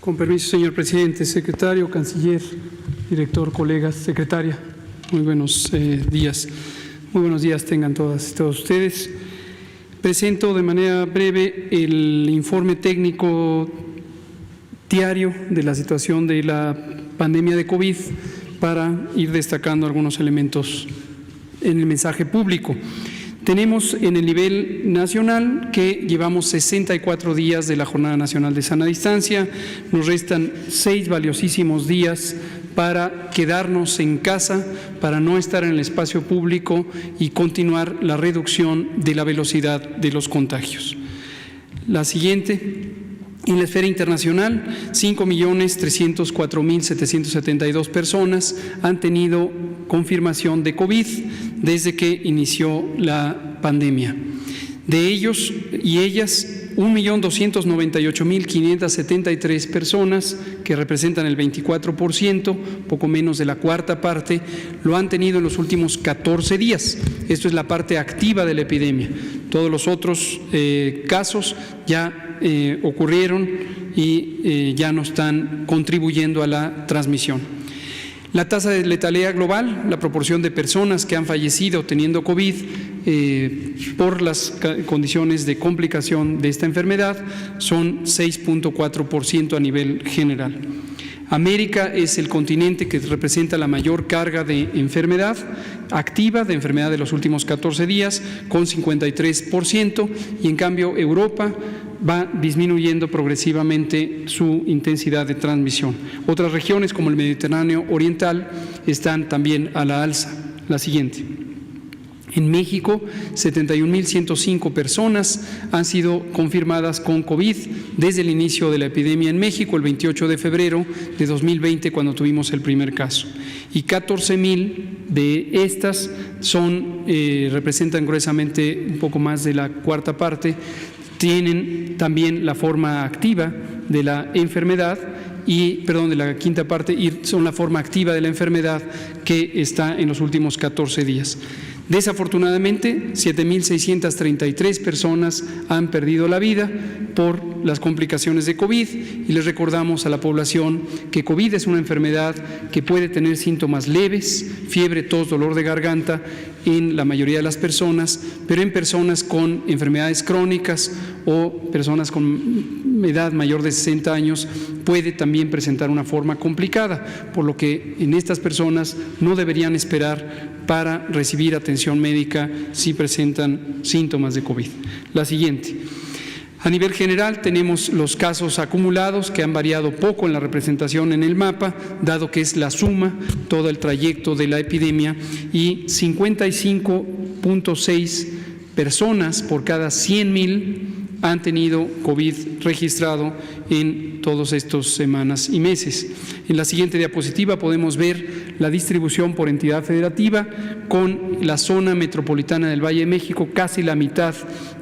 Con permiso, señor presidente, secretario, canciller, director, colegas, secretaria, muy buenos días. Muy buenos días tengan todas y todos ustedes. Presento de manera breve el informe técnico diario de la situación de la pandemia de COVID para ir destacando algunos elementos en el mensaje público. Tenemos en el nivel nacional que llevamos 64 días de la Jornada Nacional de Sana Distancia, nos restan 6 valiosísimos días para quedarnos en casa, para no estar en el espacio público y continuar la reducción de la velocidad de los contagios. La siguiente. En la esfera internacional, 5.304.772 personas han tenido confirmación de COVID desde que inició la pandemia. De ellos y ellas, 1.298.573 personas, que representan el 24%, poco menos de la cuarta parte, lo han tenido en los últimos 14 días. Esto es la parte activa de la epidemia. Todos los otros casos ya ocurrieron y ya no están contribuyendo a la transmisión. La tasa de letalidad global, la proporción de personas que han fallecido teniendo COVID por las condiciones de complicación de esta enfermedad, son 6.4% a nivel general. América es el continente que representa la mayor carga de enfermedad activa, de enfermedad de los últimos 14 días, con 53%, y en cambio Europa va disminuyendo progresivamente su intensidad de transmisión. Otras regiones como el Mediterráneo Oriental están también a la alza. La siguiente. En México, 71.105 personas han sido confirmadas con COVID desde el inicio de la epidemia en México, el 28 de febrero de 2020, cuando tuvimos el primer caso. Y 14.000 de estas representan gruesamente un poco más de la cuarta parte, tienen también la forma activa de la enfermedad, de la quinta parte, y son la forma activa de la enfermedad que está en los últimos 14 días. Desafortunadamente, 7.633 personas han perdido la vida por las complicaciones de COVID, y les recordamos a la población que COVID es una enfermedad que puede tener síntomas leves, fiebre, tos, dolor de garganta en la mayoría de las personas, pero en personas con enfermedades crónicas o personas con edad mayor de 60 años puede también presentar una forma complicada, por lo que en estas personas no deberían esperar para recibir atención médica si presentan síntomas de COVID. La siguiente. A nivel general tenemos los casos acumulados que han variado poco en la representación en el mapa, dado que es la suma, todo el trayecto de la epidemia, y 55.6 personas por cada 100.000 han tenido COVID registrado en todas estas semanas y meses. En la siguiente diapositiva podemos ver la distribución por entidad federativa, con la zona metropolitana del Valle de México casi la mitad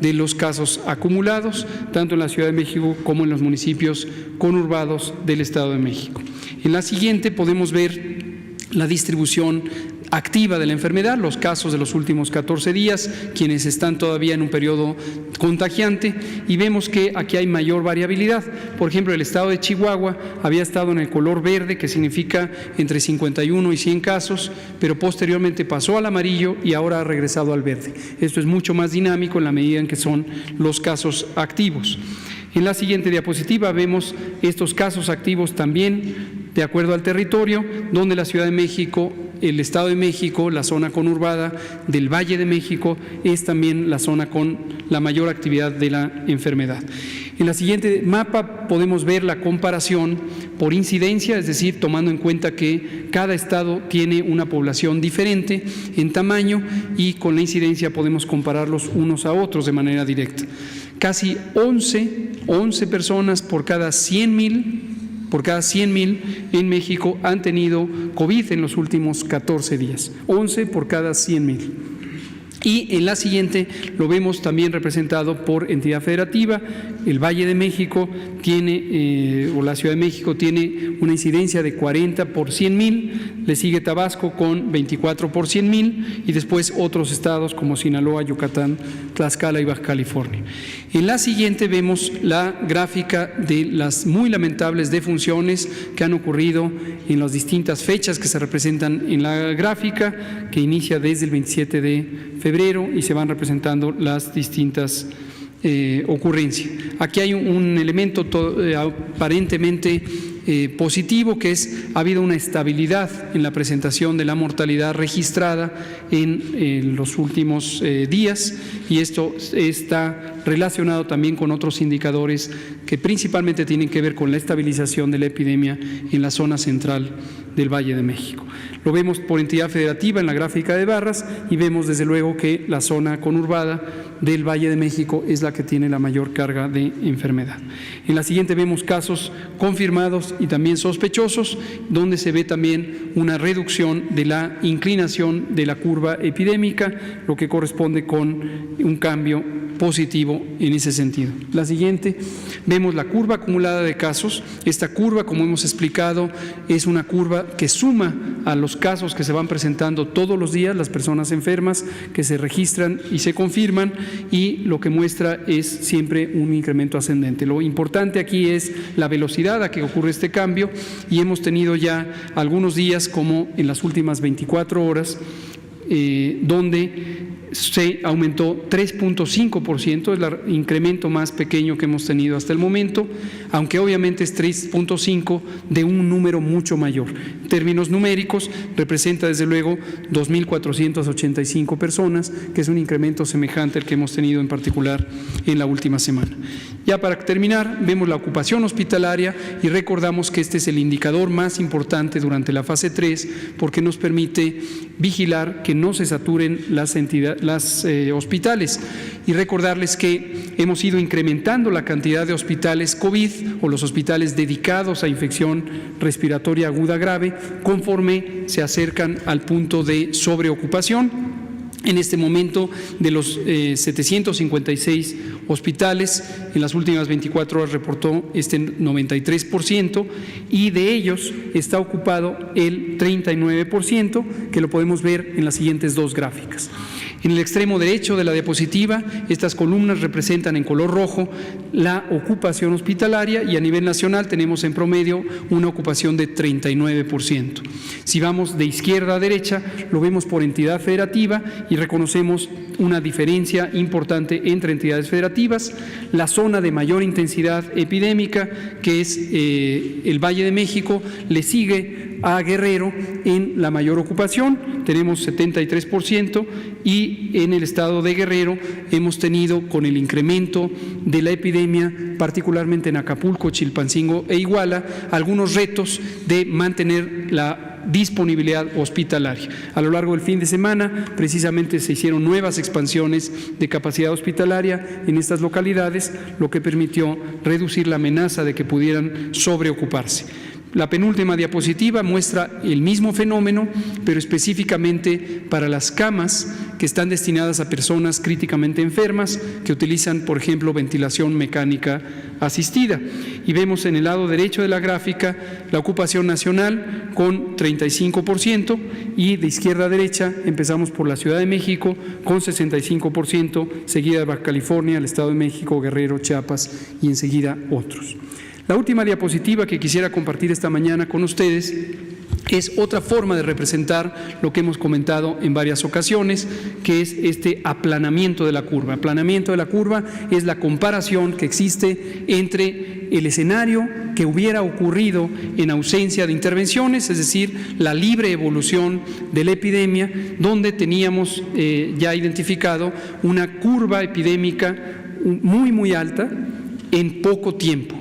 de los casos acumulados, tanto en la Ciudad de México como en los municipios conurbados del Estado de México. En la siguiente podemos ver la distribución activa de la enfermedad, los casos de los últimos 14 días, quienes están todavía en un periodo contagiante, y vemos que aquí hay mayor variabilidad. Por ejemplo, el estado de Chihuahua había estado en el color verde, que significa entre 51 y 100 casos, pero posteriormente pasó al amarillo y ahora ha regresado al verde. Esto es mucho más dinámico en la medida en que son los casos activos. En la siguiente diapositiva vemos estos casos activos también de acuerdo al territorio, donde la Ciudad de México, el Estado de México, la zona conurbada del Valle de México, es también la zona con la mayor actividad de la enfermedad. En la siguiente mapa podemos ver la comparación por incidencia, es decir, tomando en cuenta que cada estado tiene una población diferente en tamaño, y con la incidencia podemos compararlos unos a otros de manera directa. Casi 11 personas por cada 100.000 en México han tenido COVID en los últimos 14 días, 11 por cada 100.000. Y en la siguiente lo vemos también representado por entidad federativa, el Valle de México tiene, o la Ciudad de México tiene una incidencia de 40 por 100,000, le sigue Tabasco con 24 por 100,000 y después otros estados como Sinaloa, Yucatán, Tlaxcala y Baja California. En la siguiente vemos la gráfica de las muy lamentables defunciones que han ocurrido en las distintas fechas que se representan en la gráfica, que inicia desde el 27 de febrero y se van representando las distintas ocurrencias. Aquí hay un elemento aparentemente positivo, que ha habido una estabilidad en la presentación de la mortalidad registrada en los últimos días, y esto está relacionado también con otros indicadores que principalmente tienen que ver con la estabilización de la epidemia en la zona central del Valle de México. Lo vemos por entidad federativa en la gráfica de barras y vemos desde luego que la zona conurbada del Valle de México es la que tiene la mayor carga de enfermedad. En la siguiente vemos casos confirmados y también sospechosos, donde se ve también una reducción de la inclinación de la curva epidémica, lo que corresponde con un cambio positivo en ese sentido. La siguiente, vemos la curva acumulada de casos. Esta curva, como hemos explicado, es una curva que suma a los casos que se van presentando todos los días, las personas enfermas que se registran y se confirman, y lo que muestra es siempre un incremento ascendente. Lo importante aquí es la velocidad a que ocurre este cambio, y hemos tenido ya algunos días, como en las últimas 24 horas, donde se aumentó 3.5%, es el incremento más pequeño que hemos tenido hasta el momento, aunque obviamente es 3.5 de un número mucho mayor. En términos numéricos, representa desde luego 2.485 personas, que es un incremento semejante al que hemos tenido en particular en la última semana. Ya para terminar, vemos la ocupación hospitalaria y recordamos que este es el indicador más importante durante la fase 3, porque nos permite vigilar que no se saturen las hospitales, y recordarles que hemos ido incrementando la cantidad de hospitales COVID o los hospitales dedicados a infección respiratoria aguda grave conforme se acercan al punto de sobreocupación. En este momento, de los 756 hospitales, en las últimas 24 horas reportó 93%, y de ellos está ocupado el 39%, que lo podemos ver en las siguientes dos gráficas. En el extremo derecho de la diapositiva, estas columnas representan en color rojo la ocupación hospitalaria, y a nivel nacional tenemos en promedio una ocupación de 39%. Si vamos de izquierda a derecha, lo vemos por entidad federativa y reconocemos una diferencia importante entre entidades federativas. La zona de mayor intensidad epidémica, que es el Valle de México, le sigue a Guerrero en la mayor ocupación, tenemos 73%, y en el estado de Guerrero hemos tenido, con el incremento de la epidemia, particularmente en Acapulco, Chilpancingo e Iguala, algunos retos de mantener la disponibilidad hospitalaria. A lo largo del fin de semana, precisamente se hicieron nuevas expansiones de capacidad hospitalaria en estas localidades, lo que permitió reducir la amenaza de que pudieran sobreocuparse. La penúltima diapositiva muestra el mismo fenómeno, pero específicamente para las camas que están destinadas a personas críticamente enfermas que utilizan, por ejemplo, ventilación mecánica asistida. Y vemos en el lado derecho de la gráfica la ocupación nacional con 35%, y de izquierda a derecha empezamos por la Ciudad de México con 65%, seguida de Baja California, el Estado de México, Guerrero, Chiapas y enseguida otros. La última diapositiva que quisiera compartir esta mañana con ustedes es otra forma de representar lo que hemos comentado en varias ocasiones, que es este aplanamiento de la curva. Aplanamiento de la curva es la comparación que existe entre el escenario que hubiera ocurrido en ausencia de intervenciones, es decir, la libre evolución de la epidemia, donde teníamos ya identificado una curva epidémica muy alta en poco tiempo.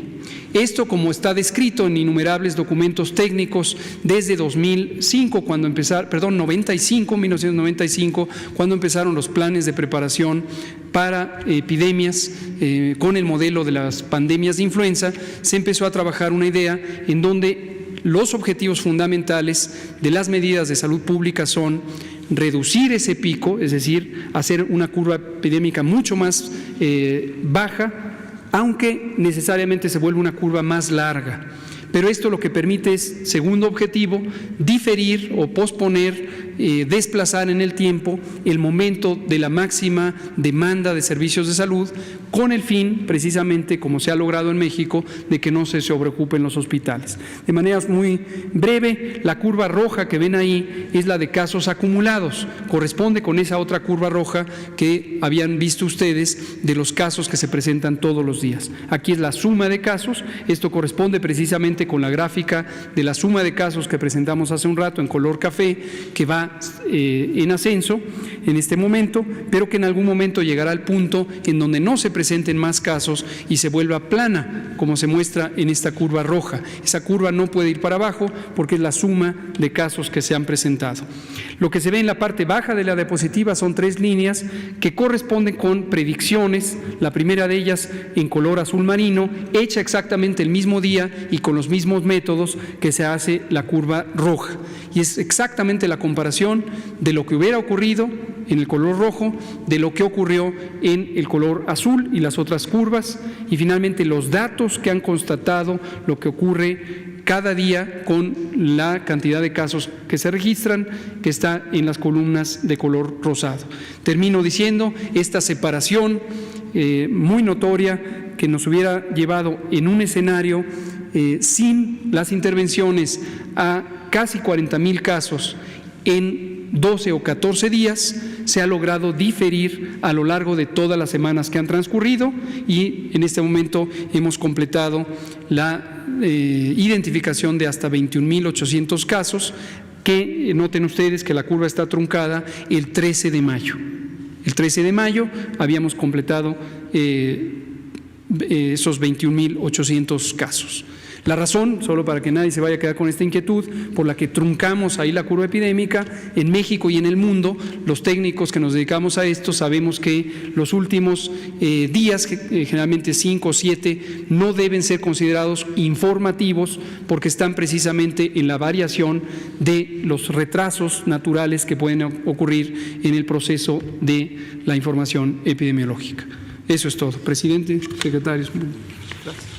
Esto, como está descrito en innumerables documentos técnicos desde 1995, cuando empezaron los planes de preparación para epidemias con el modelo de las pandemias de influenza, se empezó a trabajar una idea en donde los objetivos fundamentales de las medidas de salud pública son reducir ese pico, es decir, hacer una curva epidémica mucho más baja, aunque necesariamente se vuelve una curva más larga. Pero esto lo que permite es, segundo objetivo, diferir o posponer, desplazar en el tiempo el momento de la máxima demanda de servicios de salud, con el fin, precisamente, como se ha logrado en México, de que no se sobreocupen los hospitales. De manera muy breve, la curva roja que ven ahí es la de casos acumulados, corresponde con esa otra curva roja que habían visto ustedes de los casos que se presentan todos los días. Aquí es la suma de casos, esto corresponde precisamente con la gráfica de la suma de casos que presentamos hace un rato en color café, que va en ascenso en este momento, pero que en algún momento llegará al punto en donde no se presenten más casos y se vuelva plana, como se muestra en esta curva roja. Esa curva no puede ir para abajo porque es la suma de casos que se han presentado. Lo que se ve en la parte baja de la diapositiva son 3 líneas que corresponden con predicciones, la primera de ellas en color azul marino, hecha exactamente el mismo día y con los mismos métodos que se hace la curva roja. Y es exactamente la comparación de lo que hubiera ocurrido en el color rojo, de lo que ocurrió en el color azul y las otras curvas, y finalmente los datos que han constatado lo que ocurre cada día con la cantidad de casos que se registran, que está en las columnas de color rosado. Termino diciendo, esta separación muy notoria que nos hubiera llevado en un escenario sin las intervenciones a casi 40,000 casos en 12 o 14 días, se ha logrado diferir a lo largo de todas las semanas que han transcurrido, y en este momento hemos completado la identificación de hasta 21,800 casos, que noten ustedes que la curva está truncada el 13 de mayo. El 13 de mayo habíamos completado esos 21,800 casos. La razón, solo para que nadie se vaya a quedar con esta inquietud, por la que truncamos ahí la curva epidémica, en México y en el mundo, los técnicos que nos dedicamos a esto sabemos que los últimos días, generalmente 5 o 7, no deben ser considerados informativos porque están precisamente en la variación de los retrasos naturales que pueden ocurrir en el proceso de la información epidemiológica. Eso es todo. Presidente, secretarios, gracias.